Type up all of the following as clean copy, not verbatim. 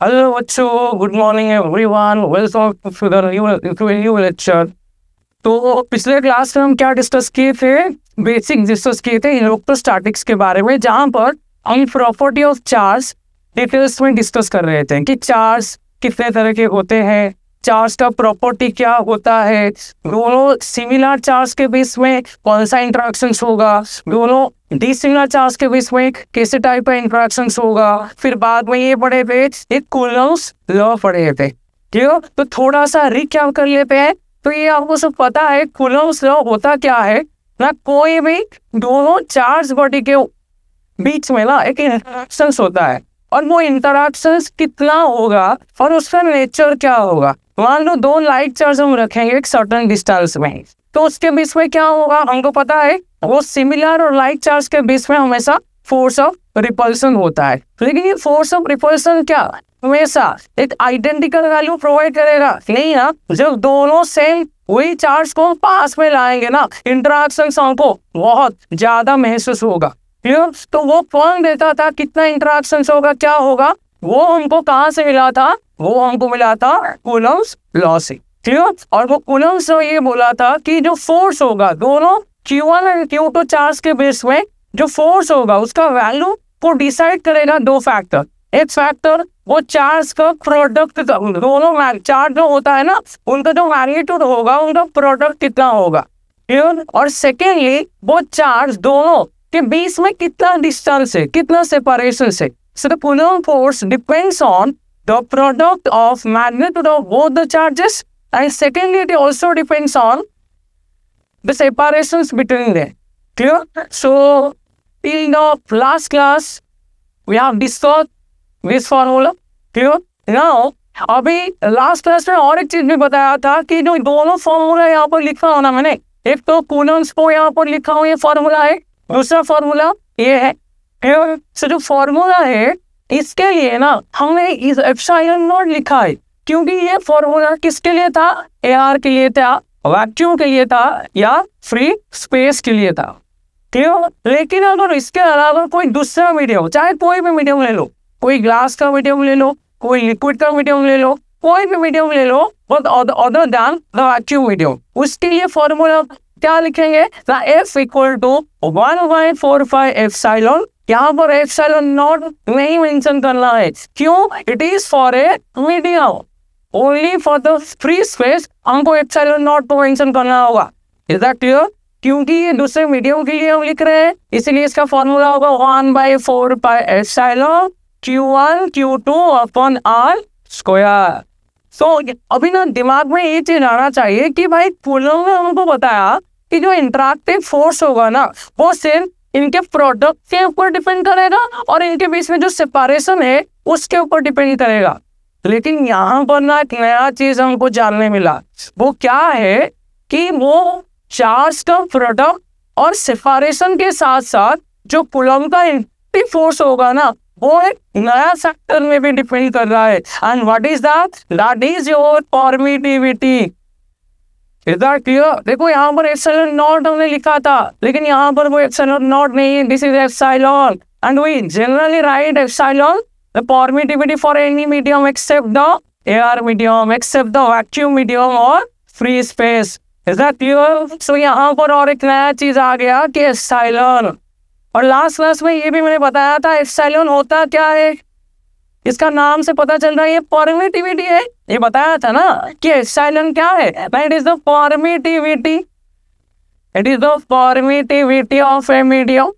Hello बच्चों, good morning everyone, welcome to the new lecture. तो पिछले क्लास में हम क्या डिस्कस किए थे? बेसिक डिस्कस किए थे इलेक्ट्रोस्टैटिक्स के बारे में, जहाँ पर हम प्रॉपर्टी ऑफ चार्ज डिटेल्स में डिस्कस कर रहे थे कि चार्ज कितने तरह के होते हैं, चार्ज का प्रॉपर्टी क्या होता है, दोनों सिमिलर चार्ज के बीच में कौन सा इंटरेक्शंस होगा, दोनों डिसिमिलर चार्ज के बीच में कैसे टाइप का इंटरेक्शंस होगा। फिर बाद में ये पढ़े थे एक कूलम्ब्स लॉ पढ़े थे। ठीक है, तो थोड़ा सा रिकैप कर लेते हैं। तो ये आपको सब पता है कूलम्ब्स लॉ होता क्या है ना, कोई भी दोनों चार्ज बॉडी के बीच में ना एक इंटरेक्शंस होता है, और वो इंटरेक्शंस कितना होगा और उसका नेचर क्या होगा। मान लो दो लाइट चार्ज हम रखेंगे एक सर्टेन डिस्टेंस में, तो उसके बीच में क्या होगा हमको पता है, वो सिमिलर और लाइट चार्ज के बीच में हमेशा फोर्स ऑफ रिपल्सन होता है। लेकिन ये फोर्स ऑफ रिपल्सन क्या हमेशा एक आइडेंटिकल वैल्यू प्रोवाइड करेगा नहीं ना। जब दोनों सेम वही चार्ज को पास में लाएंगे ना, इंटरेक्शन हमको बहुत ज्यादा महसूस होगा। तो वो कौन देता था कितना इंटरेक्शन होगा क्या होगा, वो हमको कहाँ से मिला था? वो हमको मिला था कूलम्ब्स लॉ से। ठीक है, और वो कूलम्ब्स लॉ ये बोला था कि जो फोर्स होगा दोनों Q1 और Q2 चार्ज के बेस में जो फोर्स होगा उसका वैल्यू को डिसाइड करेगा दो फैक्टर। एक फैक्टर वो चार्ज का प्रोडक्ट, दोनों चार्ज जो होता है ना उनका जो मैग्नीट्यूड होगा उनका प्रोडक्ट कितना होगा। और सेकेंडली वो चार्ज दोनों के बीच में कितना डिस्टेंस है, कितना सेपरेशन है। So the Coulomb force depends on the product of magnitude of both the charges, and secondly it also depends on the separations between them. Clear? So in the last class we have discussed this formula. Clear? Now अभी last class में और एक चीज भी बताया था कि जो दोनों फॉर्मूला यहाँ पर लिखा हो ना मैंने, एक तो कूलम्ब्स को यहाँ पर लिखा हो ये फॉर्मूला है, दूसरा फॉर्मूला ये है। So जो फॉर्मूला है इसके लिए ना हमने इस एप्सिलॉन नॉट लिखा है, क्योंकि ये फॉर्मूला किसके लिए था? एआर के लिए था, वैक्यूम के लिए था, या फ्री स्पेस के लिए था। क्लियर? लेकिन अगर इसके अलावा कोई दूसरा मीडियम, चाहे कोई भी मीडियम ले लो, कोई ग्लास का मीडियम ले लो, कोई लिक्विड का मीडियम ले लो, कोई भी मीडियम ले लो but other than the vacuum medium, उसके लिए फॉर्मूला क्या लिखेंगे? F equal to 1/4 epsilon. यहाँ पर एप्सिलॉन नॉट नहीं मेंशन करना है, क्यों? It is for a medium, only for the free space हमको एप्सिलॉन नॉट को मेंशन करना होगा। Is that clear? क्योंकि ये दूसरे मीडियम के लिए हम लिख रहे हैं, इसलिए इसका फॉर्मूला होगा 1/4 epsilon Q1 Q2 upon R square. तो अभी ना दिमाग में ये चीज आना चाहिए कि भाई कूलम्ब ने हमको बताया कि जो इंटरैक्टिव फोर्स होगा ना वो सिर्फ इनके प्रोडक्ट के ऊपर डिपेंड करेगा और इनके बीच में जो सेपरेशन है उसके ऊपर डिपेंड करेगा। लेकिन यहाँ पर ना एक नया चीज हमको जानने मिला, वो क्या है कि वो चार्ज का प्रोडक्ट और सेपरेशन के साथ साथ जो कूलम्ब का इंटरैक्टिव फोर्स होगा ना वो एक नया फैक्टर में भी डिपेंड कर रहा है। And what is that? That is your permittivity. Is that clear? देखो यहाँ पर एप्सिलॉन नॉट हमने लिखा था, लेकिन यहाँ पर वो एप्सिलॉन नॉट नहीं है, this is epsilon, and we generally write epsilon the permittivity for any medium except the air medium, except the vacuum medium और free space. Is that clear? So यहाँ पर और एक नया चीज आ गया कि एप्सिलॉन, और लास्ट क्लास में ये भी मैंने बताया था एप्सिलॉन होता क्या है, इसका नाम से पता चल रहा है ये परमिटिविटी है। ये बताया था ना कि एप्सिलॉन क्या है? It is the permittivity, it is the permittivity of a medium.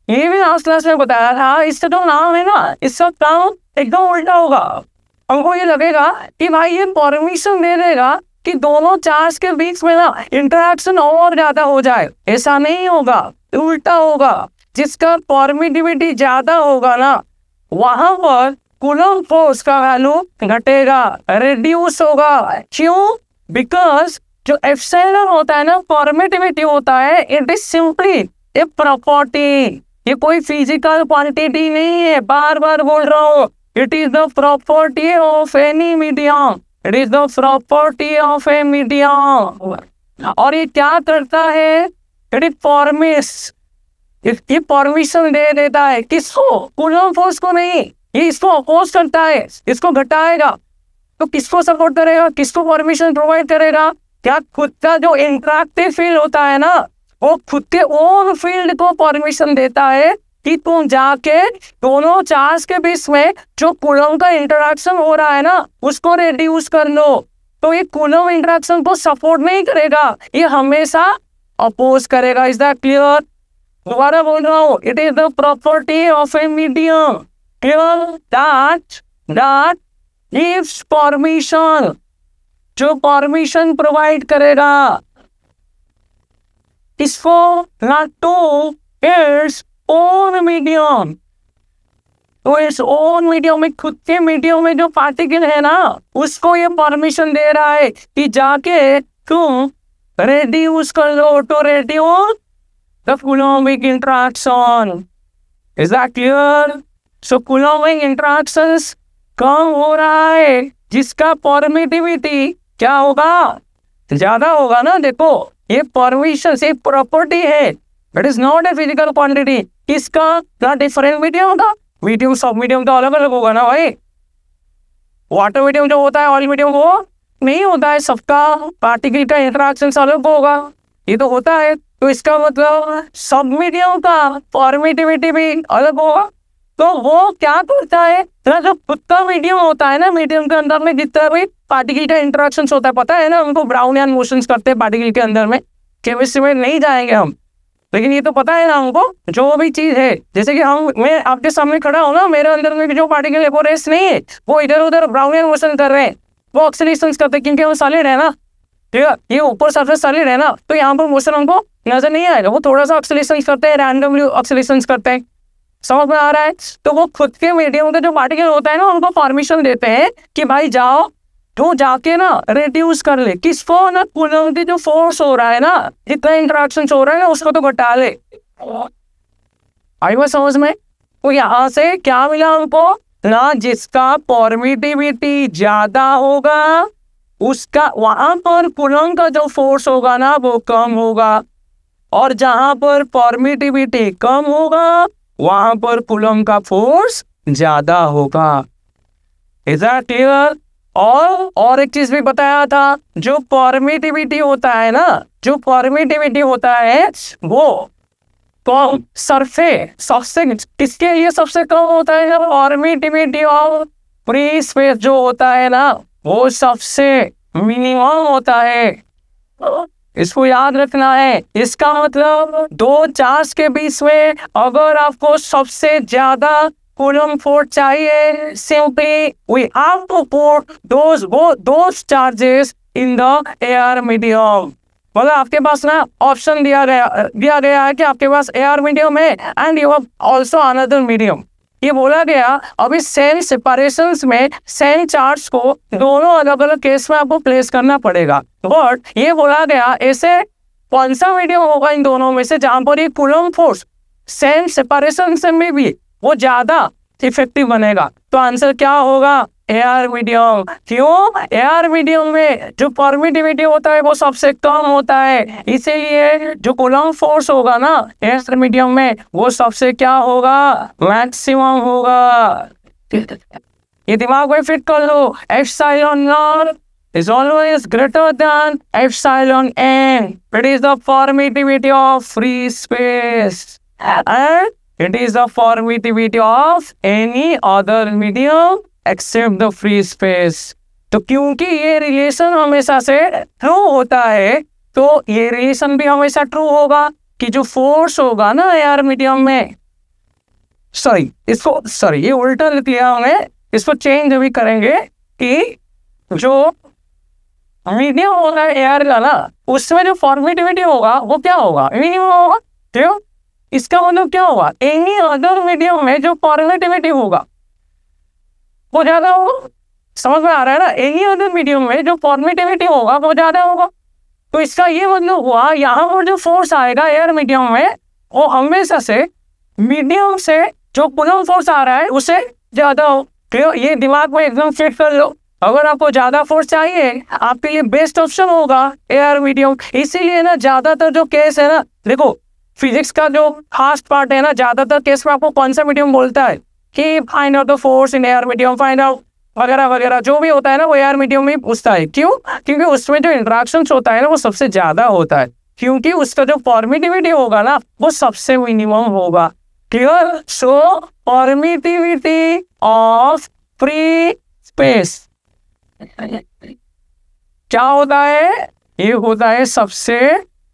ये भी लास्ट क्लास में बताया था, इसका जो नाम है ना इसका काम एकदम उल्टा होगा। हमको ये लगेगा कि भाई ये परमिशन दे देगा कि दोनों चार्ज के बीच में ना इंटरेक्शन और ज्यादा हो जाए, ऐसा नहीं होगा, उल्टा होगा। जिसका परमिटिविटी ज्यादा होगा ना वहां पर कूलम्ब फोर्स का वैल्यू घटेगा, रिड्यूस होगा। क्यों? बिकॉज जो एप्सिलॉन होता है ना परमिटिविटी होता है, it is simply a property, ये कोई फिजिकल क्वांटिटी नहीं है, बार बार बोल रहा हूँ। It is the property of any medium, it is the property of a medium. और ये क्या करता है? इट इज परमिट्स ये परमिशन दे देता है किसको? कूलम्ब फोर्स को नहीं, ये इसको अपोज करता है, इसको घटाएगा। तो किसको सपोर्ट करेगा, किसको परमिशन प्रोवाइड करेगा? क्या खुद का जो इंटरैक्टिव फील्ड होता है ना, वो खुद के ओन फील्ड को परमिशन देता है कि तुम जाके दोनों चार्ज के बीच में जो कूलम्ब का इंटरेक्शन हो रहा है ना, उसको रिड्यूस कर लो। तो ये कूलम्ब इंटरेक्शन को सपोर्ट नहीं करेगा, ये हमेशा अपोज करेगा। Is that clear? दोबारा बोल रहा हूँ, it is the property of a medium that gives permission, जो परमिशन प्रोवाइड करेगा इसको not to its own medium. तो इस ओन मीडियम में, खुद के मीडियम में जो पार्टिकल है ना, उसको ये परमिशन दे रहा है कि जाके तुम reduce कर लो, to reduce the coulombic interaction. Is that clear? So coulombic interactions कम हो रहा है, जिसका परमिटिविटी क्या होगा? ज्यादा होगा ना। देखो ये परमिशन से प्रॉपर्टी है, it is not a physical quantity. किसका? ना डिफरेंट मीडियम का, मीडियम सब मीडियम तो अलग अलग होगा ना भाई। वाटर मीडियम जो होता है ऑयल मीडियम वो नहीं होता है, सबका पार्टिकल का इंटरेक्शन अलग होगा, ये तो होता है। तो इसका मतलब सब मीडियम का परमिटिविटी भी अलग होगा। तो वो क्या करता है, जो खुद का मीडियम होता है ना, मीडियम के अंदर में जितना भी पार्टिकल का इंटरेक्शन होता है, पता है ना उनको ब्राउनियन मोशंस करते हैं पार्टिकल के अंदर में। केमिस्ट्री में नहीं जाएंगे हम, लेकिन ये तो पता है ना हमको, जो भी चीज है, जैसे कि मैं आपके सामने खड़ा हूँ ना, मेरे अंदर में जो पार्टिकल है वो रेस्ट नहीं है, वो इधर उधर ब्राउनियन मोशन कर रहे हैं, वो ऑक्सीडेशन करते हैं, क्योंकि वो सॉलिड है ना, ठीक है, ये ऊपर सरफेस सॉलिड है ना, तो यहाँ पर मोशन हमको नजर नहीं आएगा, वो थोड़ा सा ऑक्सीडेशन करते हैं, रैंडमली ऑक्सीडेशन करते हैं। समझ में आ रहा है? तो वो खुद के मीडियम के जो पार्टिकल होता है ना, उनको परमिशन देते हैं कि भाई जाओ, तो जाके ना रिड्यूस कर ले, किसको? ना कूलम्ब की जो फोर्स हो रहा है ना, जितना इंटरेक्शन हो रहा है ना, उसको तो घटा ले। आई बात समझ में? तो यहाँ से क्या मिला हमको ना, जिसका परमिटिविटी ज्यादा होगा उसका वहां पर कूलम्ब का जो फोर्स होगा ना वो कम होगा, और जहां पर परमिटिविटी कम होगा वहां पर कूलम्ब का फोर्स ज्यादा होगा। Is that clear? और एक चीज भी बताया था, जो परमिटिविटी होता है ना, जो परमिटिविटी होता है वो कम सबसे किसके लिए सबसे कम होता है? परमिटिविटी ऑफ फ्री स्पेस जो होता है ना, वो सबसे मिनिमम होता है। इसको याद रखना है। इसका मतलब दो चार्ज के बीच में अगर आपको सबसे ज्यादा कूलम्ब फोर्स चाहिए, simply we have to put those charges in the air medium. मतलब आपके पास ना ऑप्शन दिया गया है कि आपके पास एयर मीडियम है and you have also another medium. ये बोला गया अभी सेल सेपरेशंस में सेल चार्ज को दोनों अलग अलग केस में आपको प्लेस करना पड़ेगा, बट ये बोला गया ऐसे कौन सा मीडियम होगा इन दोनों में से जहां पर ये कूलम्ब फोर्स सेल सेपरेशन से में भी वो ज्यादा इफेक्टिव बनेगा। तो आंसर क्या होगा? Air medium. क्यों? एयर मीडियम में जो परमिटिविटी होता है वो सबसे कम होता है, इसीलिए जो कूलम्ब फोर्स होगा ना एयर मीडियम में वो सबसे क्या होगा? मैक्सिमम होगा। ये दिमाग में फिट कर लो, epsilon naught is always greater than epsilon n. It is the permittivity of free space and it is the permittivity of any other medium except the free space. तो क्योंकि ये रिलेशन हमेशा से ट्रू होता है, तो ये रिलेशन भी हमेशा ट्रू होगा कि जो फोर्स होगा ना एयर मीडियम में, ये उल्टा लिख लिया हमने, इसको चेंज भी करेंगे कि जो मीडियम होगा एयर का ना, उसमें जो परमिटिविटी होगा वो क्या होगा? मिनिमम होगा। क्यों? इसका मतलब क्या होगा? एनी अदर मीडियम में जो परमिटिविटी होगा वो ज्यादा होगा। समझ में आ रहा है ना? एनी अदर मीडियम में जो परमिटिविटी होगा वो ज्यादा होगा। तो इसका ये मतलब हुआ यहाँ पर जो फोर्स आएगा एयर मीडियम में वो हमेशा से मीडियम से जो कूलम्ब फोर्स आ रहा है उससे ज्यादा हो। क्यों? ये दिमाग में एकदम फिट कर लो। अगर आपको ज्यादा फोर्स चाहिए आपके लिए बेस्ट ऑप्शन होगा एयर मीडियम। इसीलिए ना ज्यादातर जो केस है ना, देखो फिजिक्स का जो फास्ट पार्ट है ना, ज्यादातर केस में आपको कौन सा मीडियम बोलता है कि find out the force in air medium, find out वगैरह वगैरह जो भी होता है ना, वो एयर मीडियम में पूछता है। क्यों? क्योंकि उसमें जो इंट्रैक्शन होता है ना वो सबसे ज्यादा होता है, क्योंकि उसका जो परमिटिविटी होगा ना वो सबसे मिनिमम होगा। Clear? So permittivity of free space क्या होता है? ये होता है सबसे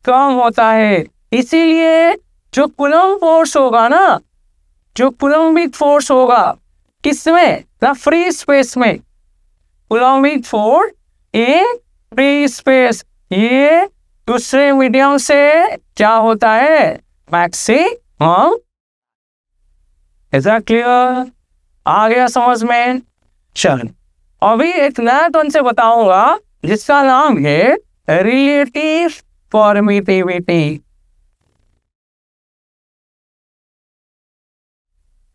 कम होता है। इसीलिए जो कूलम्ब फोर्स होगा ना, जो कूलम्बिक फोर्स होगा किसमें? ना फ्री स्पेस में। Coulombic force in free space, ये दूसरे मीडियम से क्या होता है? मैक्सिमम। Is that clear? आ गया समझ में? चल अभी एक नया टर्म से बताऊंगा जिसका नाम है रिलेटिव परमिटिविटी।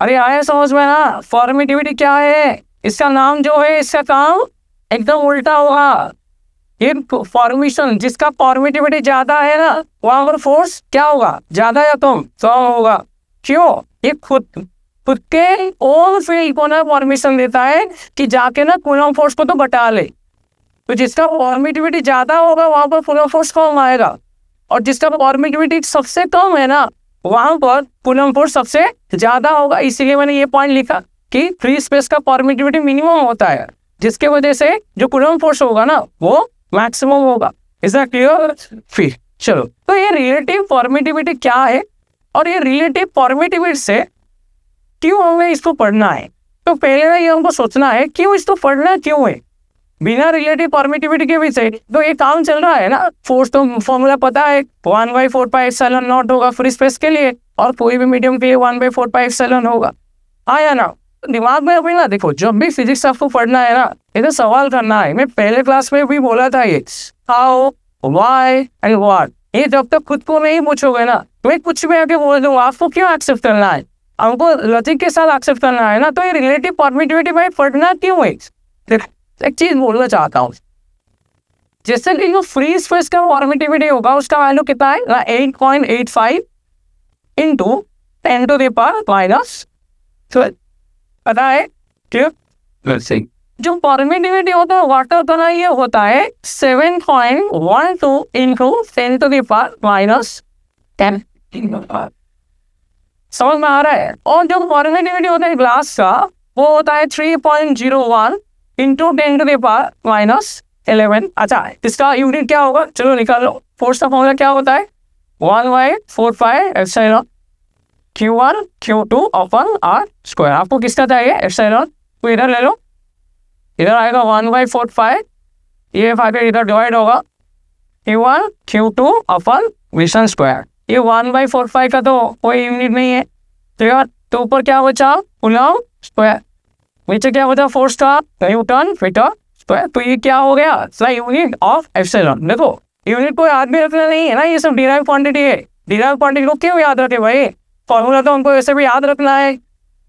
अरे आया समझ में ना? परमिटिविटी क्या है? इसका नाम जो है, इसका काम एकदम उल्टा होगा। ये फॉर्मेशन जिसका परमिटिविटी ज्यादा है ना, वहां पर फोर्स क्या होगा? ज्यादा या कम होगा। क्यों? ये खुद के ओन फील्ड को ना परमिशन देता है कि जाके ना कूलम्ब फोर्स को तो घटा ले। तो जिसका परमिटिविटी ज्यादा होगा वहां पर कूलम्ब फोर्स कम आएगा, और जिसका परमिटिविटी सबसे कम है ना वहां पर कूलम्ब फोर्स सबसे ज्यादा होगा। इसीलिए मैंने ये पॉइंट लिखा कि फ्री स्पेस का परमिटिविटी मिनिमम होता है, जिसके वजह से जो कूलम्ब फोर्स होगा ना वो मैक्सिमम होगा। Is that clear? फिर चलो, तो ये रिलेटिव परमिटिविटी क्या है और ये रिलेटिव परमिटिविटी से क्यों हमें इसको पढ़ना है? तो पहले ना ये हमको सोचना है क्यों इसको पढ़ना क्यों है। बिना रिलेटिव परमिटिविटी के पीछे तो ये काम चल रहा है ना। फोर्स तो फॉर्मूला पता है, 1/4πε0 होगा फ्री स्पेस के लिए, और कोई भी मीडियम के लिए 1/4πε होगा। आया ना दिमाग में? अभी ना देखो, जब भी फिजिक्स आपको पढ़ना है ना, इधर सवाल करना है। मैं पहले क्लास में भी बोला था ये हाउ, व्हाई एंड व्हाट। ये जब तक खुद को नहीं पूछोगे ना, तो मैं कुछ भी आके बोल दूंगा, आपको क्यों एक्सेप्ट करना है? हमको लॉजिक के साथ एक्सेप्ट करना है ना। तो ये रिलेटिव परमिटिविटी में पढ़ना क्यों है? एक चीज बोलना चाहता हूँ, जैसे कि जो फ्री स्पेस का परमिटिविटी होगा उसका वैल्यू कितना है? 8.85 इंटू 10⁻⁻12 पता है? ठीक। जो परमिटिविटी होता है वाटर का ना, ये होता है 7.12 इंटू 10⁻⁻10। समझ में आ रहा है? और जो परमिटिविटी होता है ग्लास का वो होता है 3.01 इंटू 10⁻⁻11। अच्छा, इसका यूनिट क्या होगा? चलो निकाल लो। फोर्स का फॉर्मूला क्या होता है? 1/4πε Q1 Q2 अपन R स्क्वायर। आपको किसका चाहिए? एप्सिलॉन। तो इधर ले लो, इधर आएगा 1/4π, ये 5 इधर डिवाइड होगा, Q1 Q2 अपन विशन स्क्वायर। ये 1/4π का तो कोई यूनिट नहीं है, ठीक है। तो ऊपर क्या बचा? Coulomb square. नीचे क्या बचा? फोर्स का न्यूटन मीटर स्क्वायर। तो ये क्या हो गया? Unit of epsilon. देखो यूनिट को याद भी रखना नहीं है ना, ये सब डिराइव क्वांटिटी है। डिराइव क्वांटिटी को क्यों याद रखे भाई? फॉर्मूला तो हमको वैसे भी याद रखना है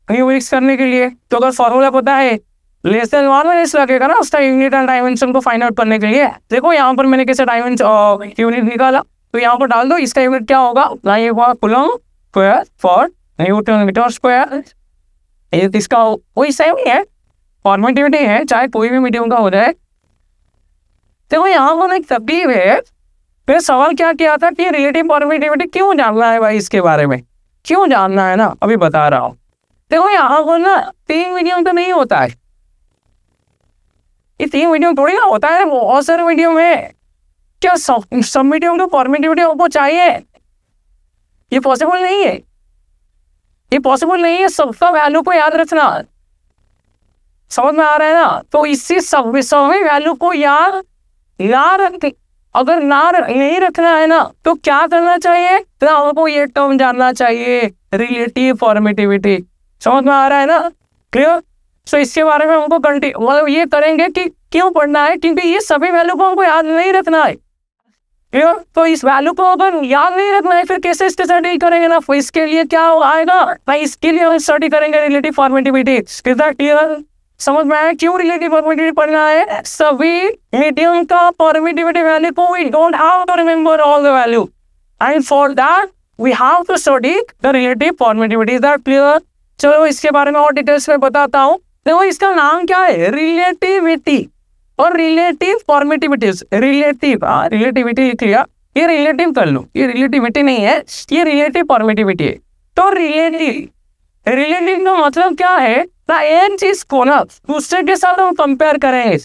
न्यूमेरिक्स करने के लिए। तो अगर फॉर्मूला पता है <1 में लगेगा ना उसका यूनिट एंड डायमेंशन को फाइंड आउट करने के लिए। देखो यहाँ पर मैंने कैसे डायमेंशन यूनिट निकाला, तो यहाँ पर डाल दो। इसका यूनिट क्या होगा? ये हुआ coulomb square for newton metre square. इसका वही सेम ही है, परमिटिविटी है, चाहे कोई भी मीडियम का हो जाए। देखो यहाँ पर एक तकलीफ है। फिर सवाल क्या किया था कि रिलेटिव परमिटिविटी क्यों जानना है भाई? इसके बारे में क्यों जानना है ना, अभी बता रहा हूँ। देखो यहाँ पर ना 3 मीडियम तो नहीं होता है, ये 3 मीडियम थोड़ी ना होता है, बहुत सारे मीडियम है। क्या सब मीडियम को परमिटिविटी आपको चाहिए? ये पॉसिबल नहीं है, ये पॉसिबल नहीं है। सबका वैल्यू को याद रखना, समझ में आ रहा है ना? तो इससे सब वैल्यू को याद ना रख, अगर नहीं रखना है ना तो क्या करना चाहिए? तो हमको ये टर्म जानना चाहिए, रिलेटिव परमिटिविटी। समझ में आ रहा है ना? क्लियर? सो इसके बारे में हमको मतलब ये करेंगे कि क्यों पढ़ना है, क्योंकि ये सभी वैल्यू को हमको याद नहीं रखना है। क्लियर? तो इस वैल्यू को अगर याद नहीं रखना है फिर कैसे इसके स्टडी करेंगे ना? फिर इसके लिए क्या आएगा भाई? इसके लिए हम स्टडी करेंगे रिलेटिव परमिटिविटी। क्लियर? समझ में आया क्यों रिलेटिव परमिटिविटी पढ़ना है? सभी मीडियम का परमिटिविटी वैल्यू को we don't have to remember all the value, and for that we have to study the relative permittivity. Is that clear? चलो इसके बारे में और डिटेल्स में बताता हूँ। देखो इसका नाम क्या है, रिलेटिविटी और रिलेटिव फॉर्मेटिविटीज। रिलेटिविटी लिख लिया, ये रिलेटिव कर लो, ये रिलेटिविटी नहीं है, ये रिलेटिव फॉर्मेटिविटी है। तो रिलेटिव का मतलब क्या है, ना एक चीज को ना दूसरे के साथ हम कंपेयर करेंगे।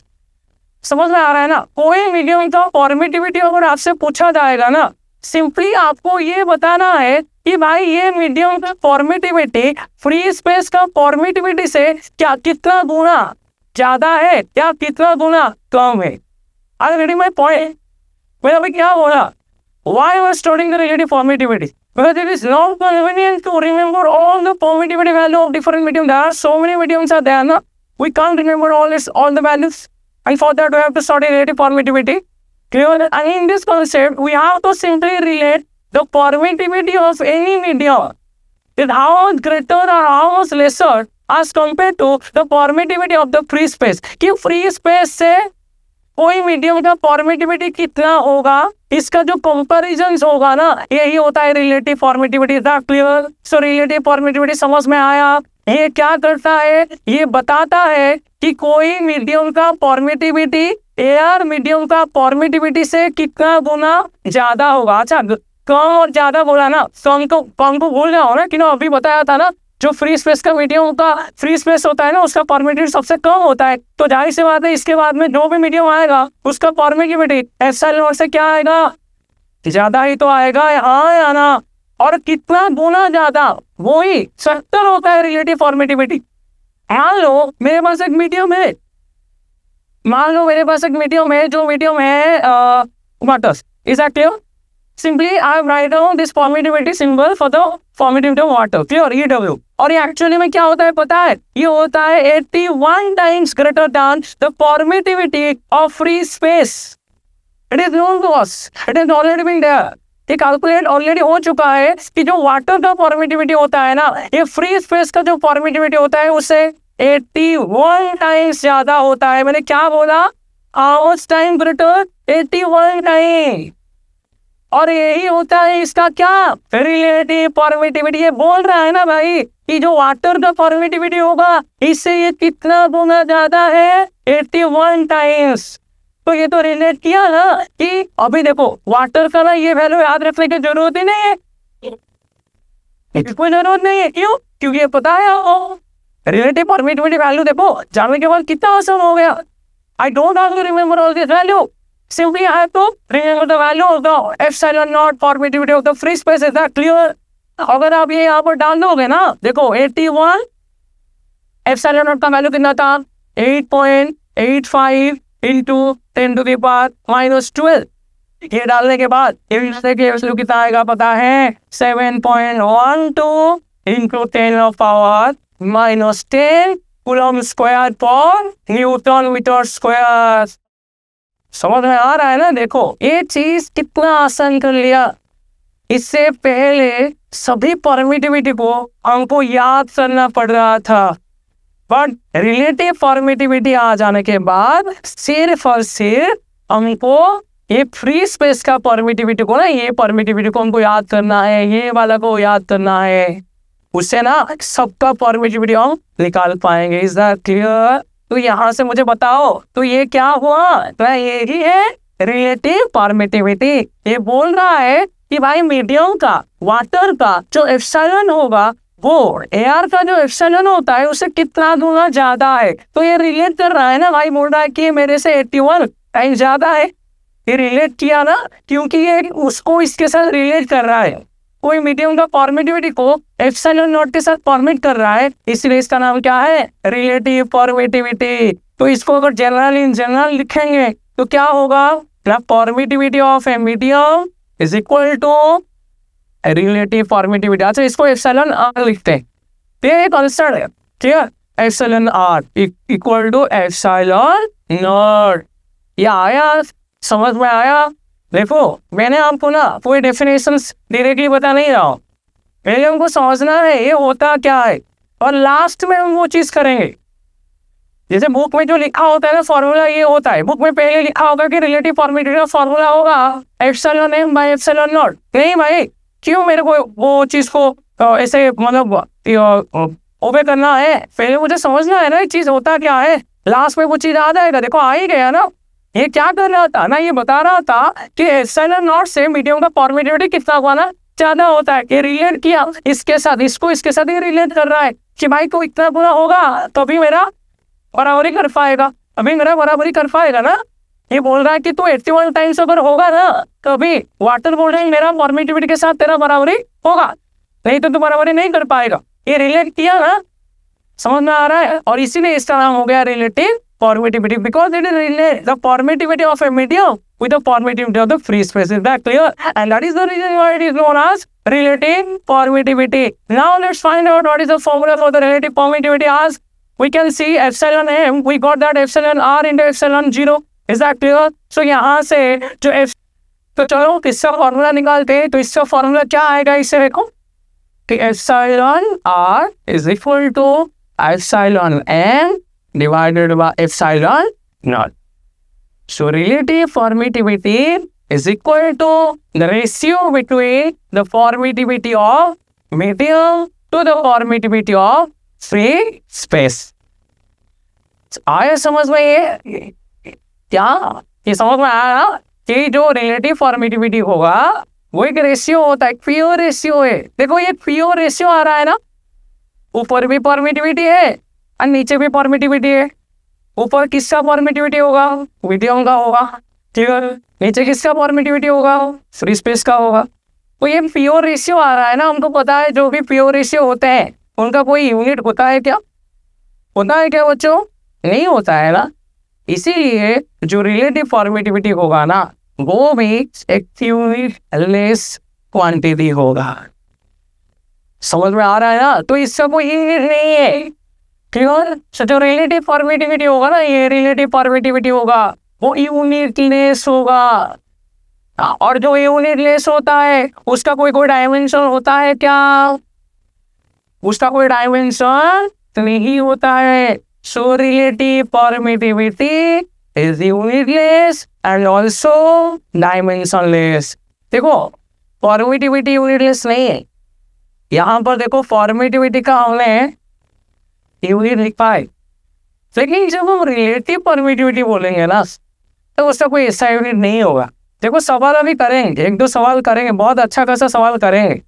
समझ में आ रहा है ना? कोई मीडियम का फॉर्मेटिविटी अगर आपसे पूछा जाएगा ना, सिंपली आपको ये बताना है कि भाई ये मीडियम का फॉर्मेटिविटी फ्री स्पेस का फॉर्मेटिविटी से क्या कितना गुना ज्यादा है या कितना गुना कम है। I getting my point? मैं अभी क्या बोला, why I was studying the relative permittivity? Because it is not convenient to remember all the permittivity value of different medium. There are so many mediums are there, no? We can't remember all the values. And for that, we have to study relative permittivity. Clear? And in this concept, we have to simply relate the permittivity of any medium with how much greater or how much lesser as compared to the permittivity of the free space. कि free space से कोई medium का permittivity कितना होगा, इसका जो comparison होगा ना, यही होता है relative permittivity. Clear? So relative permittivity समझ में आया? ये क्या करता है, ये बताता है कि कोई मीडियम का फॉर्मेटिविटी एयर मीडियम का फॉर्मेटिविटी से कितना गुना ज्यादा होगा। अच्छा, कम और ज्यादा बोला ना, कम को भूल जाओ ना, कि अभी बताया था ना, जो फ्री स्पेस का मीडियम का फ्री स्पेस होता है ना, उसका फॉर्मेटिविटी सबसे कम होता है। तो जाहिर सी बात है इसके बाद में जो भी मीडियम आएगा उसका फॉर्मेटिविटी एप्सिलॉन नॉट से क्या आएगा, ज्यादा ही तो आएगा, हाँ या ना? और कितना गुना ज्यादा, वही 70 होता है रिलेटिव फॉर्मेटिविटी। मान लो मेरे पास एक मीडियम है, जो मीडियम है water. Is that clear? Simply I write down this permittivity symbol for the permittivity of water. Clear? EW. और ये एक्चुअली में क्या होता है पता है? ये होता है 81 times greater than the permittivity of free space. It is known to us. It is already been there. ये कैलकुलेट ऑलरेडी हो चुका है कि जो वाटर का फॉर्मेटिविटी होता है ना, ये फ्री स्पेस का जो फॉर्मेटिविटी होता है उससे 81 टाइम्स ज्यादा होता है। मैंने क्या बोला? How much time greater? 81 time. और यही होता है इसका क्या, रिलेटिव फॉर्मेटिविटी। ये बोल रहा है ना भाई कि जो वाटर का फॉर्मेटिविटी होगा इससे ये कितना गुना ज्यादा है, 81 टाइम्स। तो ये तो रिलेट किया ना कि अभी देखो वाटर का ना ये वैल्यू याद रखने की जरूरत ही नहीं है, कोई जरूरत नहीं है। क्यों? क्योंकि ये पता है रिलेटिव फॉर्मेटिविटी वैल्यू देखो जानने के बाद कितना आसान हो गया। I don't have to remember all this value, simply I have to remember the value of the epsilon naught permittivity of the free space. Is that clear? अगर आप ये यहाँ पर डाल दोगे ना, देखो 81 epsilon naught का वैल्यू कितना था, 8.85 into 10 to the power minus 12। ये डालने के बाद वैल्यू कितना आएगा पता है, 7.12 into 10 of power minus 10 coulomb square पर न्यूटन मीटर स्क्वायर। समझ में आ रहा है ना? देखो ये चीज कितना आसान कर लिया। इससे पहले सभी परमिटिविटी को हमको याद करना पड़ रहा था, बट रिलेटिव फॉर्मेटिविटी आ जाने के बाद सिर्फ और सिर्फ हमको ये फ्री स्पेस का परमिटिविटी को ना, ये परमिटिविटी को हमको याद करना है, ये वाला को याद करना है, उससे ना सबका परमिटिविटी हम निकाल पाएंगे। Is that clear? तो यहाँ से मुझे बताओ तो ये क्या हुआ, तो ये ही है रिलेटिव परमिटिविटी। ये बोल रहा है कि भाई मीडियम का वाटर का जो एप्सिलॉन होगा वो एयर का जो एप्सिलॉन होता है उससे कितना गुना ज्यादा है। तो ये रिलेट कर रहा है ना भाई, बोल रहा है कि मेरे से 81 टाइम ज्यादा है। ये रिलेट किया ना क्योंकि ये उसको इसके साथ रिलेट कर रहा है, कोई मीडियम का फॉर्मेटिविटी को एप्सिलॉन नॉट के साथ फॉर्मेट कर रहा है, इसलिए इसका नाम क्या है, रिलेटिव फॉर्मेटिविटी। तो इसको अगर जनरल लिखेंगे तो क्या होगा, permittivity of a medium is equal to relative permittivity. अच्छा इसको एप्सिलॉन आर लिखते हैं, ये कांस्टेंट है, ठीक है, epsilon r equal to epsilon naught. ये आया, समझ में आया? देखो मैंने आपको ना कोई डेफिनेशंस डायरेक्टली बता नहीं रहा हूँ, पहले हमको समझना है ये होता क्या है और लास्ट में हम वो चीज करेंगे। जैसे बुक में जो लिखा होता है ना फॉर्मूला, ये होता है बुक में पहले लिखा होगा कि रिलेटिव फॉर्मेटिविटी का फॉर्मूला होगा epsilon m by epsilon naught. नहीं भाई, क्यों मेरे को वो चीज को ऐसे मतलब ओबे करना है? पहले मुझे समझना है ना ये चीज होता क्या है, लास्ट में वो चीज आ जाएगा। देखो आ ही गया ना। ये क्या कर रहा था ना, ये बता रहा था कि एप्सिलॉन नॉट से मीडियम का परमिटिविटी कितना हुआ ना, ज्यादा होता है। ये रिलेट किया इसके साथ, इसको इसके साथ ये रिलेट कर रहा है कि भाई को इतना बुरा होगा तभी मेरा बराबरी कर पाएगा, अभी मेरा बराबरी कर पाएगा ना। ये बोल रहा है कि तू 81 टाइम्स अगर होगा ना कभी वाटर बोल रहे मेरा परमिटिविटी के साथ तेरा बराबरी होगा, नहीं तो तू बराबरी नहीं कर पाएगा। ये रिलेट किया ना, समझ में आ रहा है? और इसीलिए इसका नाम हो गया relative permittivity, because it is relate the permittivity of a medium with the permittivity of the free space. Is that clear? And that is the reason why it is known as relative permittivity. Now let's find out what is the formula for the relative permittivity. As we can see epsilon m, we got that epsilon r into epsilon 0. Is that clear? So यहाँ से जो तो चलो इसका formula निकालते हैं। तो इसका फॉर्मूला क्या आएगा, इसे देखो कि epsilon r is equal to epsilon m divided by epsilon naught. So relative permittivity is equal to the ratio between the permittivity of medium to the permittivity of free space. आया समझ में? ये क्या ये समझ में आया ना कि जो रिलेटिव परमिटिविटी होगा वो एक रेशियो होता है, प्योर रेशियो है। देखो ये प्योर रेशियो आ रहा है ना, ऊपर भी परमिटिविटी है और नीचे भी परमिटिविटी है। ऊपर किसका परमिटिविटी होगा, मीडियम का होगा, ठीक है। नीचे किसका परमिटिविटी होगा, फ्री स्पेस का होगा। तो ये प्योर रेशियो आ रहा है ना, हमको पता है जो भी प्योर रेशियो होते हैं उनका कोई यूनिट होता है क्या, होता है क्या बच्चों? नहीं होता है ना। इसीलिए जो रिलेटिव परमिटिविटी होगा ना वो भी एक यूनिटलेस क्वांटिटी होगा। समझ में आ रहा है ना? तो इसका कोई यूनिट नहीं है, क्लियर? सो जो रिलेटिव परमिटिविटी होगा ना, ये रिलेटिव परमिटिविटी होगा वो यूनिटलेस होगा। और जो यूनिटलेस होता है उसका कोई डायमेंशन होता है क्या? उसका कोई डायमेंशन नहीं होता है। So relative permittivity is unitless and also dimensionless. देखो परमिटिविटी यूनिटलेस नहीं है, यहाँ पर देखो परमिटिविटी का हमने यूनिट लिखा है, लेकिन जब हम रिलेटिव परमिटिविटी बोलेंगे ना तो उसका कोई ऐसा यूनिट नहीं होगा। देखो सवाल अभी करेंगे, एक दो सवाल करेंगे, बहुत अच्छा खासा सवाल करेंगे,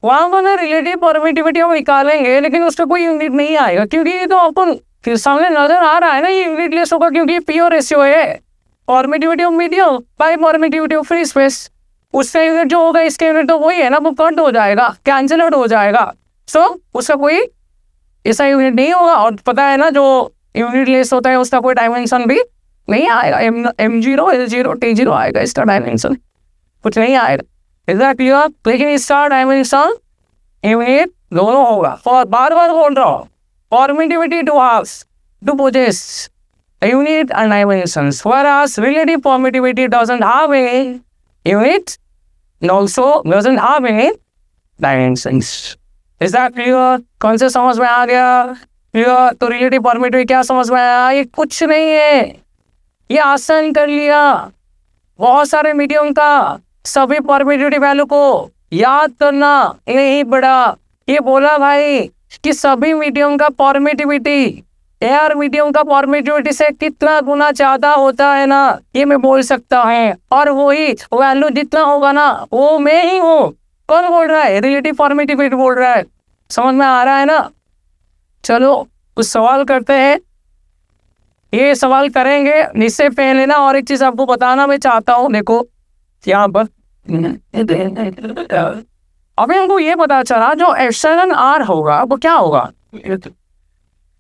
वहाँ पर ना रिलेटिव परमिटिविटी हम निकालेंगे लेकिन उसका कोई यूनिट नहीं आएगा, क्योंकि ये तो अपन फिर सामने नजर आ रहा है ना ये यूनिटलेस होगा, क्योंकि प्योर रेशियो है। Permittivity of medium by permittivity of free space, उसका यूनिट जो होगा इसका यूनिट तो वही है ना, वो कट हो जाएगा, कैंसिल आउट हो जाएगा। सो उसका कोई ऐसा यूनिट नहीं होगा। और पता है ना जो यूनिट लेस होता है उसका कोई डायमेंशन भी नहीं आएगा, m0 l0 t0 आएगा, इसका डायमेंशन कुछ नहीं आएगा। Is that clear? लेकिन इसका डायमेंशन यूनिट दोनों होगा। और बार बार बोल रहा हूँ, permittivity too haves to possess unit and dimensions, whereas relative permittivity doesn't have any unit and also doesn't have any dimensions. Is that clear? कौन से समझ में आ गया? क्लियर? तो रिलेटिव परमिटिविटी क्या समझ में आया? ये कुछ नहीं है, ये आसान कर लिया। बहुत सारे मीडियम का सभी परमिटिविटी वैल्यू को याद करना यही बड़ा। ये बोला भाई कि सभी मीडियम का परमिटिविटी एयर मीडियम का परमिटिविटी से कितना गुना ज्यादा होता है ना, ये मैं बोल सकता हूँ। और वही वैल्यू जितना होगा ना वो मैं ही हूँ। कौन बोल रहा है? रिलेटिव परमिटिविटी बोल रहा है। समझ में आ रहा है ना? चलो कुछ सवाल करते हैं, ये सवाल करेंगे। इससे पहले ना और एक चीज आपको बताना मैं चाहता हूँ। देखो यहाँ पर अभी हमको ये पता चला जो एप्सिलॉन आर होगा वो क्या होगा।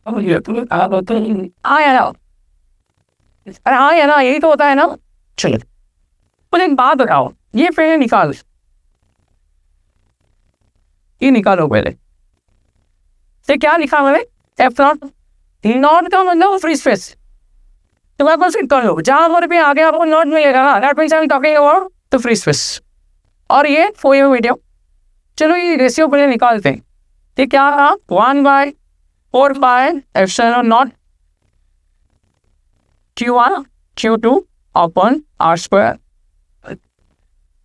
आया ना? अरे आया ना, यही तो होता है ना। चलो मुझे एक बात बताओ, ये पहले निकाल, ये निकालो पहले से। क्या लिखा मैंने? एफ नॉट, नॉट का मतलब फ्री स्पेस। तुम्हारे पास कर लो, जहाँ पर भी आगे आपको नॉट मिलेगा ना, that means I am talking about the free space. और ये फोर मीडियम। चलो ये रेशियो पहले निकालते हैं। ये क्या था? 1/4 pi epsilon not Q1 Q2 upon R square.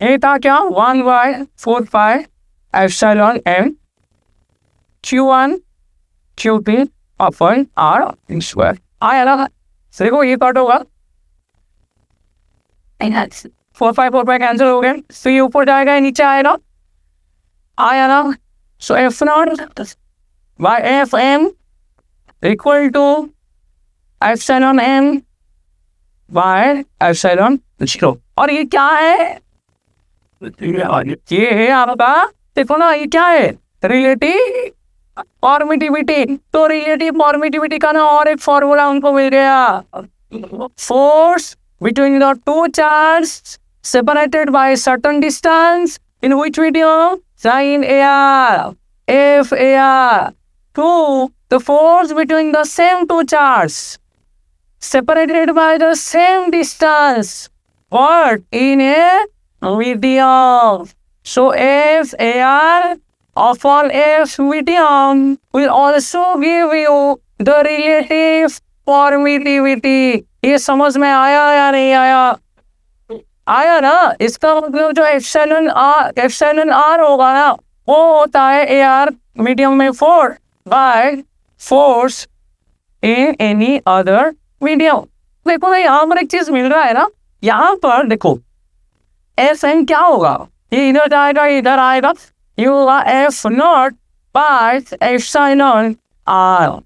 ये था क्या 1/4 एप्सिलॉन m Q1 Q2 अपन R स्क्वायर आया ना। देखो ये कट होगा 4/4 कैंसिल हो गए, तो ये ऊपर जाएगा या नीचे आएगा, आया ना। So F0 by Fm equal to epsilon m by epsilon 0। और ये क्या है, ये है आपका, देखो ना ये क्या है, रिलेटिव परमिटिविटी। तो रिलेटिव परमिटिविटी का ना और एक फॉर्मूला उनको मिल गया, force between the two charge separated by a certain distance in which medium, sin AR, F AR, 2 the force between the same two charges separated by the same distance what in a medium. So F AR upon F medium will also give you the relative permittivity. ये समझ में आया या नहीं आया, आया ना। इसका मतलब जो एप्सिलॉन आर होगा ना वो होता है ए आर मीडियम में force in any other medium. देखो ना यहाँ पर एक चीज मिल रहा है ना, यहाँ पर देखो एफ एन क्या होगा, ये इधर जाएगा इधर आएगा, you F naught by epsilon r.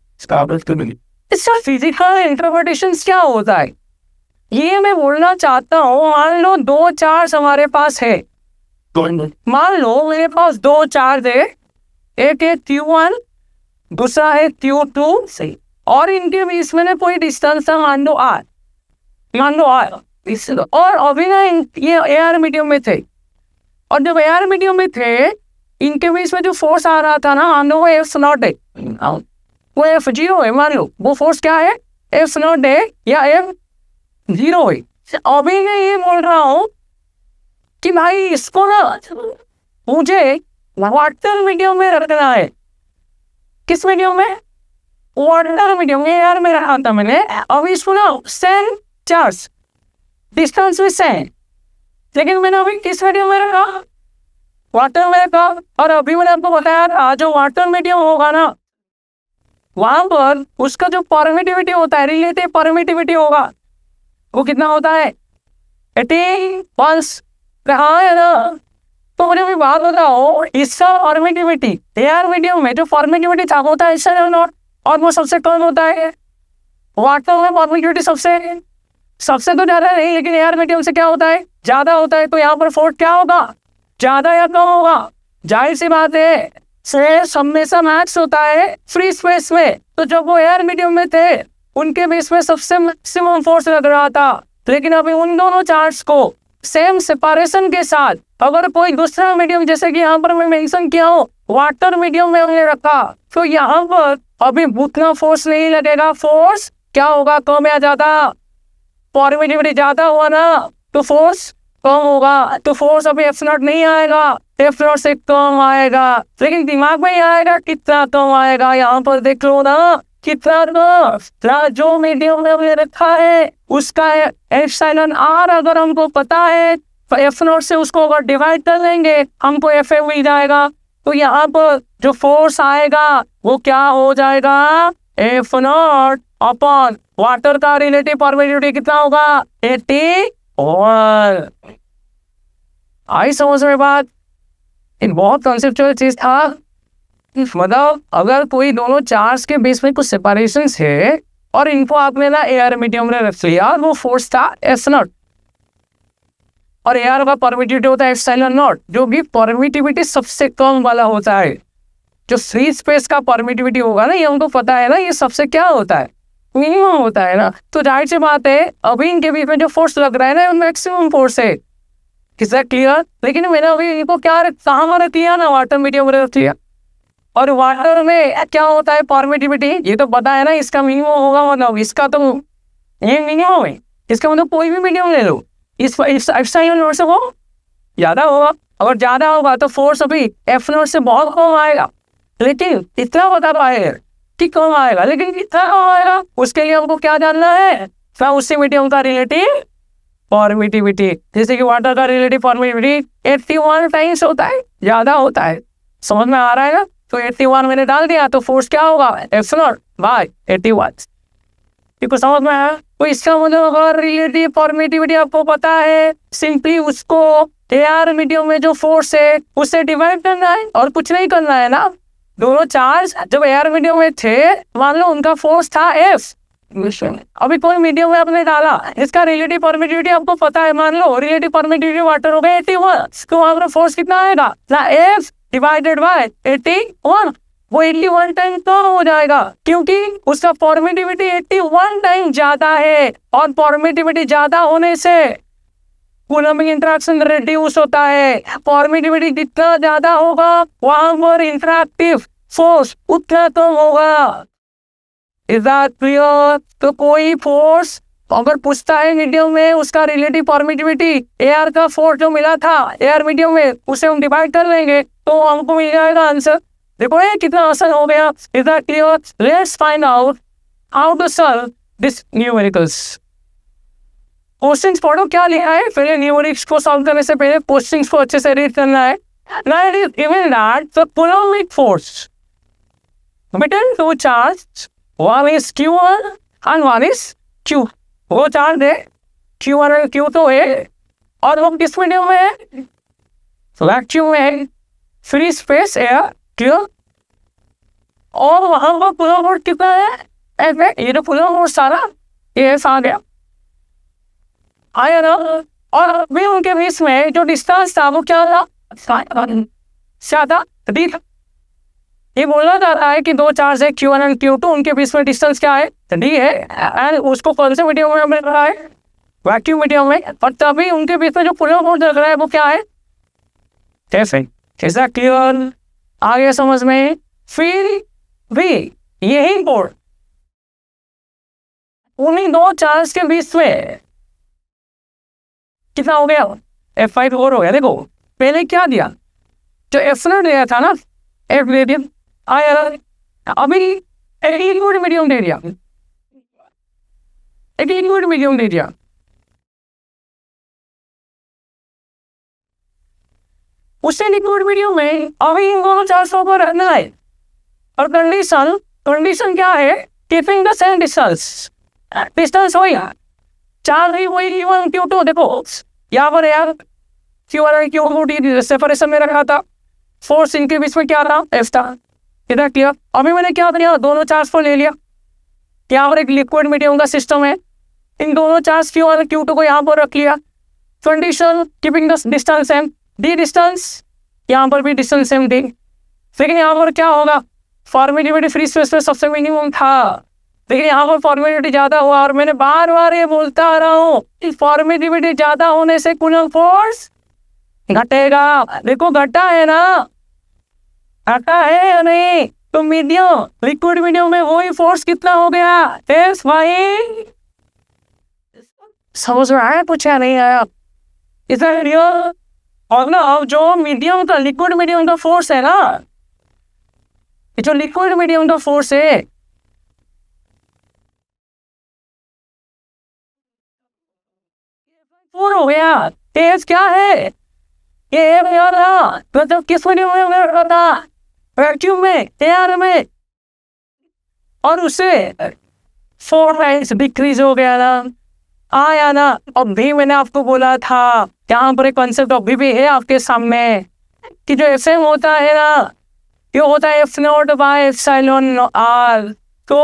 इसका फिजिकल इंटरप्रिटेशन क्या होता है, ये मैं बोलना चाहता हूँ। मान लो दो चार्ज हमारे पास है, मान लो मेरे पास दो चार्ज है, एक है Q1 दूसरा है Q2 सही, और इनके बीच में कोई डिस्टेंस था मान लो R, और अभी ना ये एयर मीडियम में थे, और जब एयर मीडियम में थे इनके बीच में जो फोर्स आ रहा था ना मान लो वो F0 है, वो F0 है, मान लो वो फोर्स क्या है F0 है या F0 है। अभी मैं ये बोल रहा हूँ कि भाई इसको ना मुझे वाटर मीडियम में रखना है। किस मीडियम में, वाटर मीडियम में, यार में रखा था मैंने। अभी इसको ना सेम चार्ज डिस्टेंस में सेम, लेकिन मैंने अभी किस मीडियम में रखा, वाटर में रखा। और अभी मैंने आपको बताया था जो वाटर मीडियम होगा ना वहां पर उसका जो परमिटिविटी होता है, रिलेटिव परमिटिविटी होगा, वो कितना होता है 80 कहाँ है ना। तो मुझे अभी बात बताओ, इसका परमिटिविटी एयर मीडियम में जो परमिटिविटी था होता है इससे नॉट, और वो सबसे कम होता है। वाटर में परमिटिविटी सबसे तो ज़्यादा नहीं, लेकिन एयर मीडियम से क्या होता है ज़्यादा होता है। तो यहाँ पर फोर्स क्या होगा, ज़्यादा या कम होगा, जाहिर सी बात है से हमेशा मैक्स होता है फ्री स्पेस में। तो जब वो एयर मीडियम में थे उनके बीच में सबसे मैक्सिमम फोर्स लग रहा था, लेकिन अभी उन दोनों चार्ज को सेम सेपरेशन के साथ अगर कोई दूसरा मीडियम, जैसे कि यहाँ पर मैं मेंशन किया हूँ वाटर मीडियम में हमने रखा, तो यहाँ पर अभी उतना फोर्स नहीं लगेगा। फोर्स क्या होगा, कम या ज्यादा, परमिटिविटी ज्यादा हुआ ना तो फोर्स कम होगा। तो फोर्स अभी F0 नहीं आएगा, F0 से कम आएगा, लेकिन दिमाग में ही आएगा कितना कम आएगा। यहाँ पर देख लो ना कितना कम, जो मीडियम में हमने रखा है उसका एप्सिलॉन आर अगर हमको पता है तो F0 से उसको अगर डिवाइड कर लेंगे हमको FM मिल जाएगा। तो यहाँ पर जो फोर्स आएगा वो क्या हो जाएगा, F0 अपॉन वाटर का रिलेटिव परमिटिविटी कितना होगा 81। आई समझ में बात, इन बहुत कॉन्सेप्चुअल चीज था। मतलब अगर कोई दोनों चार्ज के बीच में कुछ सेपरेशन है और इनको आपने ना एयर मीडियम में रख लिया, वो फोर्स था F0 और एयर का परमिटिविटी होता है एप्सिलॉन नॉट, जो भी परमिटिविटी सबसे कम वाला होता है। जो फ्री स्पेस का परमिटिविटी होगा ना, ये हमको पता है ना, ये सबसे क्या होता है मिनिमम होता है ना। तो जाहिर सी बात है अभी इनके बीच में जो फोर्स लग रहा है ना मैक्सिमम फोर्स है। किसका क्लियर, लेकिन मैंने अभी इनको क्या कहाँ में रख दिया ना, वाटर मीडियम में रख दिया। और वाटर में क्या होता है परमिटिविटी, ये तो पता है ना, इसका मिनिमम होगा, मतलब इसका तो ये मिनिमम है, इसका मतलब कोई भी मीडियम ले लो, इस एप्सिलॉन नॉट से वो ज़्यादा होगा। अगर ज़्यादा होगा तो फोर्स अभी F0 से बहुत कम आएगा, लेकिन इतना बता पाएगा कि कम आएगा, लेकिन कितना कम आएगा उसके लिए हमको क्या जानना है, फिर उसी मीडियम का रिलेटिव परमिटिविटी। जैसे कि वाटर का रिलेटिव परमिटिविटी 81 टाइम्स होता है, ज्यादा होता है। समझ में आ रहा है ना? तो 81 मैंने डाल दिया तो फोर्स क्या होगा, F0/81। देखो समझ में आया? तो इसका मतलब अगर रिलेटिव परमिटिविटी आपको पता है, सिंपली उसको एयर मीडियम में जो फोर्स है उससे डिवाइड करना है और कुछ नहीं करना है ना। दोनों चार्ज जब एयर मीडियम में थे, मान लो उनका फोर्स था F, अभी कोई मीडियम में आपने डाला, इसका रिलेटिव परमिटिविटी आपको पता है, मान लो रिलेटिव परमिटिविटी वाटर हो गया 81, तो वहां पर फोर्स कितना आएगा ना, F डिवाइडेड बाय 81, वो 81 टाइम कम हो जाएगा क्योंकि उसका परमिटिविटी 81 टाइम ज्यादा है, और परमिटिविटी ज्यादा होने से कूलम्बिक इंटरेक्शन रिड्यूस होता है। परमिटिविटी जितना ज्यादा होगा वहां पर इंटरैक्टिव फोर्स उतना कम होगा। Is that clear? तो कोई फोर्स अगर पूछता है मीडियम में उसका रिलेटिव परमिटिविटी, एयर का फोर्स जो मिला था एयर मीडियम में, उसे हम डिवाइड कर लेंगे तो हमको मिल जाएगा आंसर। देखो ये कितना आसान हो गया। Is that clear? Let's find out how to solve this numericals. Questions पढ़ो क्या लिखा है, पहले न्यूमेरिक्स को सॉल्व करने से पहले क्वेश्चंस को अच्छे से रीड करना है। Now it is given that the coulombic force between two charges, one is Q1 and one is Q, वो चार्ज है Q1 और Q तो है, और वो किस मीडियम में है, वैक्यूम में है, फ्री स्पेस एयर, क्लियर। और वहां पर कूलम्ब फोर्स कितना है, ऐसे ये तो कूलम्ब फोर्स सारा ये आ गया आया ना। और अभी उनके बीच में जो डिस्टेंस था वो क्या था, ज्यादा डी था। ये बोलना चाह रहा है कि दो चार्ज है Q1 और Q2, उनके बीच में डिस्टेंस क्या है, डी है, एंड उसको कौन से मीडियम में मिल रहा है, वैक्यूम मीडियम में, और तभी उनके बीच में जो कूलम्ब फोर्स लग रहा है वो क्या है, कैसे, कैसा क्लियर आ गया समझ में। फिर भी यही बोर्ड उन्हीं दो चार्ज के बीच में कितना हो गया, F5 और हो गया। देखो पहले क्या दिया, जो F0 दिया था ना, F दे दिया आया, अभी एक लिक्विड मीडियम दे दिया, एक लिक्विड मीडियम दे दिया। उसे लिक्विड मीडियम में अभी इन दोनों चार्जों पर रहना है, और कंडीशन क्या है, keeping the same distance, distance हो या चार्ज ही वही Q1 Q2। देखो यहाँ पर यार Q1 और Q2 सेपरेशन में रखा था, फोर्स इनके बीच में क्या था, F था, इधर क्लियर। अभी मैंने क्या किया, दोनों चार्ज को ले लिया, यहाँ पर एक लिक्विड मीडियम का सिस्टम है, इन दोनों चार्ज Q1 और Q2 को यहाँ पर रख लिया। Condition keeping the distance same, D distance, यहाँ पर भी डिस्टेंस सेम डी। लेकिन यहाँ पर क्या होगा, फॉर्मेटिविटी फ्री स्पेस में सबसे मिनिमम था, लेकिन यहाँ पर फॉर्मेटिविटी ज्यादा हुआ, और मैंने बार बार ये बोलता आ रहा हूँ कि फॉर्मेटिविटी ज्यादा होने से कूलम्ब फोर्स घटेगा। देखो घटा है ना, घटा है या नहीं, तो मीडियम लिक्विड मीडियम में वही फोर्स कितना हो गया, एस वाई। समझ में आया कुछ या नहीं आया, इधर और ना। अब जो मीडियम का लिक्विड मीडियम का फोर्स है ना, जो लिक्विड मीडियम का फोर्स है, फोर हो गया, तेज क्या है, ये मतलब किस मीडियम में था, वैक्यूम में, एयर में, और उससे 4 टाइम्स डिक्रीज हो गया ना, आया ना। अब भी मैंने आपको बोला था, यहाँ पर एक कॉन्सेप्ट अभी भी है आपके सामने कि जो Fm होता है ना, ये होता है F0/εr। तो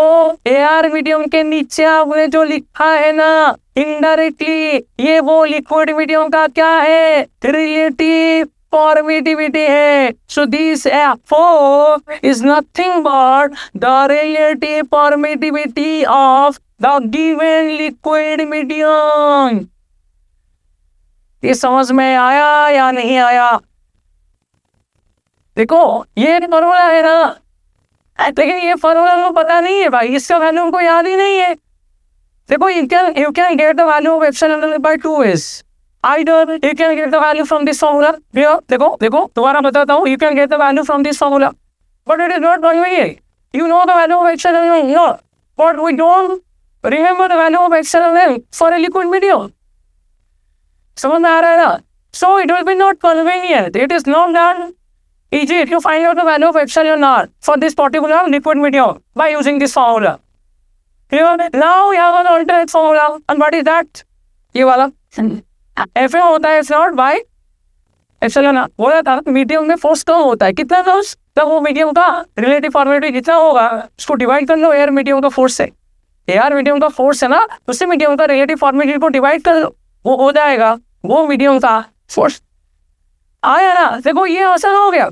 एयर मीडियम के नीचे आपने जो लिखा है ना इनडायरेक्टली, ये वो लिक्विड मीडियम का क्या है, रिलेटिव परमिटिविटी है। So this F4 is nothing but the relative permittivity of the given liquid medium। ये समझ में आया या नहीं आया? देखो ये फॉर्मूला है ना, लेकिन ये फॉर्मूला को पता नहीं है भाई, इसका वैल्यू हमको याद ही नहीं है। देखो you can get the value of epsilon by 2 ways. Either you can get the value from this formula, देखो दोबारा बताता हूँ, you can get the value from this formula, but it is not convenient. You know the value of epsilon, no, but we don't remember the value of epsilon for a liquid medium. समझ में आ रहा है ना? So it will be not convenient, it is not that easy to find out the value of epsilon r for this particular liquid medium by using this formula. Clear? Now we have an alternate formula, and what is that? ये वाला Fa होता है F0 by epsilon r. बोला था medium में force कम होता है, कितना फोर्स? तब वो मीडियम का रिलेटिव फॉर्मेलिटी जितना होगा उसको डिवाइड कर लो एयर मीडियम का फोर्स से. एयर मीडियम का फोर्स है ना, उससे मीडियम का रिलेटिव फॉर्मेलिटी को डिवाइड कर लो, वो हो जाएगा वो मीडियम का फोर्स. आया ना? देखो ये आसान हो गया.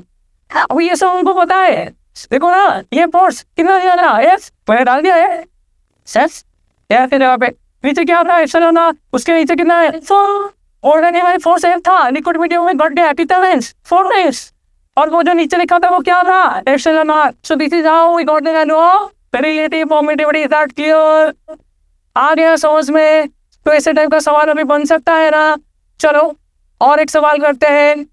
अब ये सब उनको पता है. देखो ना ये फोर्स कितना दिया ना, एफ मैंने डाल दिया है सेस एफ के जगह पे. नीचे क्या था एप्सिलॉन आर, उसके नीचे कितना है 4. ऑर्डिनरी में फोर्स एफ था, लिक्विड मीडियम में घट गया कितना टाइम्स 4 टाइम्स. और वो जो नीचे लिखा था वो क्या था epsilon R. So this is how we got the value of relative permittivity. Is that clear? आ गया समझ में? तो ऐसे टाइप का सवाल अभी बन सकता है ना. चलो और एक सवाल करते हैं.